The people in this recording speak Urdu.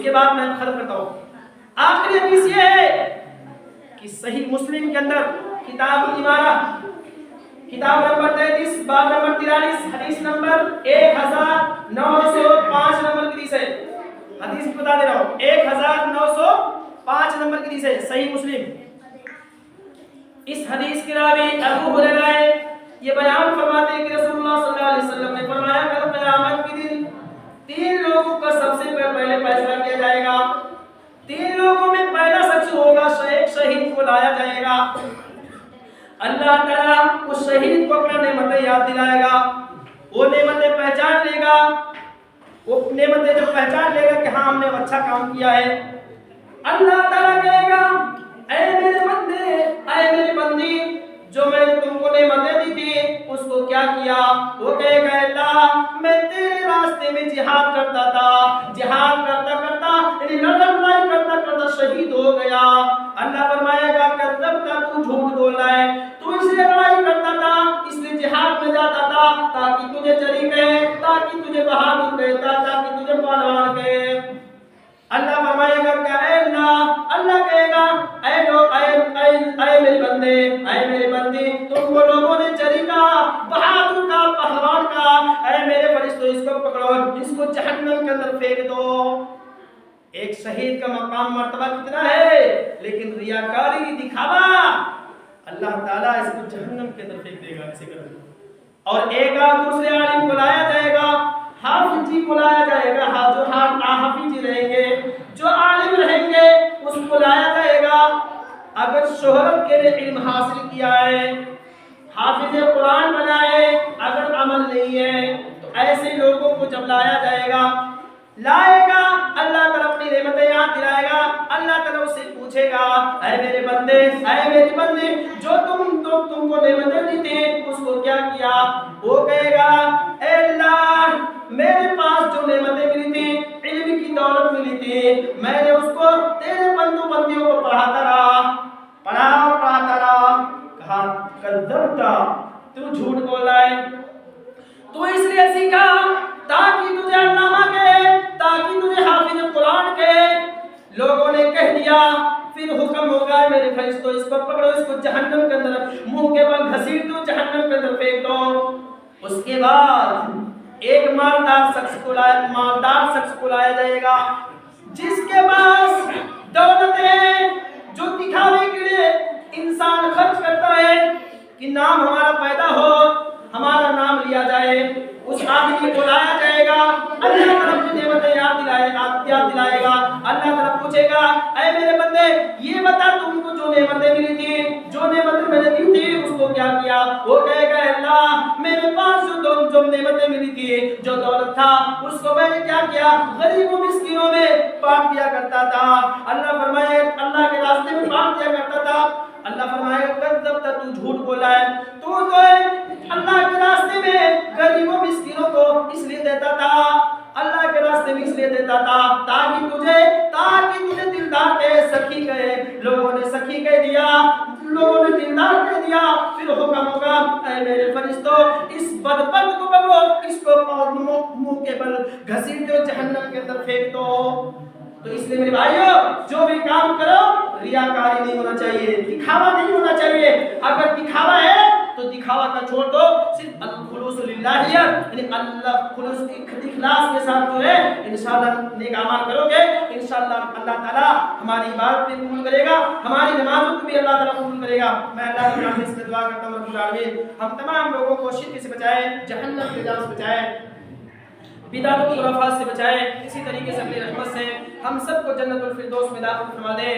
کے بعد میں ختم کرتا ہوں. آخری حدیث یہ ہے کہ صحیح مسلم کے اندر کتاب الامارہ کتاب نمبر 33 باب نمبر 43 حدیث نمبر 1905 نمبر کی حدیث ہے. حدیث بتا دے رہا ہوں 1905 نمبر کی حدیث ہے صحیح مسلم. اس حدیث کے راوی ابو ہریرہ ہے. یہ بیان فرماتے ہیں کہ رسول اللہ صلی اللہ علیہ وسلم نے فرمایا کل قیامت کے دن 3 لوگوں کا سب سے پہلے فیصلہ کیا جائے گا. 3 لوگوں میں پہلا شخص ہوگا ایک شہید کو لایا جائے گا. اللہ تعالیٰ اس شہید کو اپنا نعمتیں یاد دلائے گا. وہ نعمتیں پہچان لے گا. وہ نعمتیں جو پہچان لے گا کہ ہاں ہم نے اچھا کام کیا ہے. اللہ تعالیٰ کہے گا اے میرے بندے اے میری بندی جو میں نے تم کو نعمتیں دی تھی اس کو کیا کیا. وہ کہے گا اللہ میں تیرے راستے میں جہاد کرتا تھا. جہاد کرتا کرتا یعنی لڑائی کرتا کرتا شہید ہو گیا. اللہ فرمائے گا کذبت تو جھوٹ بول رہا ہے. تو اس لیے لڑائی کرتا تھا اس لیے جہاد میں جاتا تھا تاکہ تجھے جری کہے تاکہ تجھے بہادر کہتا تاکہ تجھے پہلوان کہے. اللہ فرمائے گا کہ اے اللہ کہے گا اے میرے بندے اے میرے بندی تم کو لوگوں نے جری کہا بہادر کا پہلوان کا. اے میرے فرشتوں اس کو پکڑو اس کو جہنم کے اندر پھینک دو. ایک شہید کا مقام مرتبہ کتنا ہے لیکن ریاکاری دکھاوا اللہ تعالیٰ اس کو جہنم کے اندر پھینک دے گا. ایسے کر دو. اور ایک دوسرے عالم کو لایا جائے گا حافظ جی کو لایا جائے گا. جو حافظ جی رہیں گے جو عالم رہیں گے اس کو لایا جائے گا. اگر شہرت کے لیے علم حاصل کیا ہے حافظ قرآن بنائے اگر عمل نہیں ہے تو ایسے لوگوں کو جب لایا جائے گا لائے گا اللہ تعالیٰ اپنی نعمتیں یاد دلائے گا. اللہ تعالیٰ اس سے پوچھے گا اے میرے بندے اے میری بندی جو تم کو نعمتیں دی تھی اس کو کیا کیا. وہ کہے گا اے اللہ میرے پاس جو نعمتیں ملی تھی علم کی دولت ملی تھی میں نے اس کو تیرے بندیوں کو پڑھاتا رہا پڑھاتا رہا. کہا کذبت تو جھوٹ بول رہا ہے. تو اس لیے سیکھا تاکہ تجھے علامہ کہے تاکہ تجھے حافظ قرآن کہے. لوگوں نے کہہ دیا پھر حکم ہوگا میرے فرشتوں اس کو پکڑو اس کو جہنم کے اندر منہ کے بل گھسیٹ دو جہنم کے اندر پھینک دو. اس کے بعد ایک مالدار شخص کو لایا جائے گا جس کے پاس دولت ہے جو دکھانے کے لیے انسان خرچ کرتا ہے کہ نام ہمارا پیدا ہو ہمارا نام لیا جائے. اس آدمی کو لایا جائے گا اللہ تعالیٰ اپنی نعمتیں یاد دلائے گا. اللہ تعالیٰ پوچھے گا اے میرے بندے یہ بتا تم کو جو نعمتیں ملی تھی جو نعمتیں میں نے دی تھی اس کو کیا کیا. وہ کہے گا اللہ میرے پاس جو نعمتیں ملی تھی جو دولت تھا اس کو میں نے کیا کیا غریبوں مسکینوں میں بانٹ دیا کرتا تھا. اللہ فرمائے اللہ کے راستے میں بانٹ دیا کرتا تھا. اللہ فرمائے کذبت تو جھوٹ بولا ہے. تو اللہ کے راستے میں غریبوں مسکینوں کو اس لیے دیتا تھا اللہ کے راستے میں اس لیے دیتا تھا تاکہ تجھے دلدار کہے سخی کہے. لوگوں نے سخی کہہ دیا لوگوں نے دلدار کہہ دیا. پھر حکم ہوگا اے میرے فرشتوں اس بدبخت کو پکڑو اس کو منہ کے بل گھسیٹ دو جہنم کے اندر پھینک دو. تو اس لیے میرے بھائیوں جو بھی کام کرو ریاکاری نہیں ہونا چاہیے دکھاوا نہیں ہونا چاہیے. اگر دکھاوا ہے تو دکھاوا کا چھوڑ دو صرف الخلوص للہ یعنی اللہ خلوص اخلاص کے ساتھ جو ہے انشاءاللہ نیک اعمال کرو گے انشاءاللہ اللہ تعالیٰ ہماری عبادت بھی قبول کرے گا ہماری نمازوں کو بھی اللہ تعالیٰ قبول کرے گا. میں اللہ تعالیٰ سے دعا کرتا ہوں رب العالمین ہم تمام لوگوں کو شرک سے بچائے جہنم کے عذاب سے بچائے بدعت و خرافات سے بچائے. اسی طریقے سے اپنی رحمت سے ہم سب کو جنت الفردوس میں داخل فرما دے.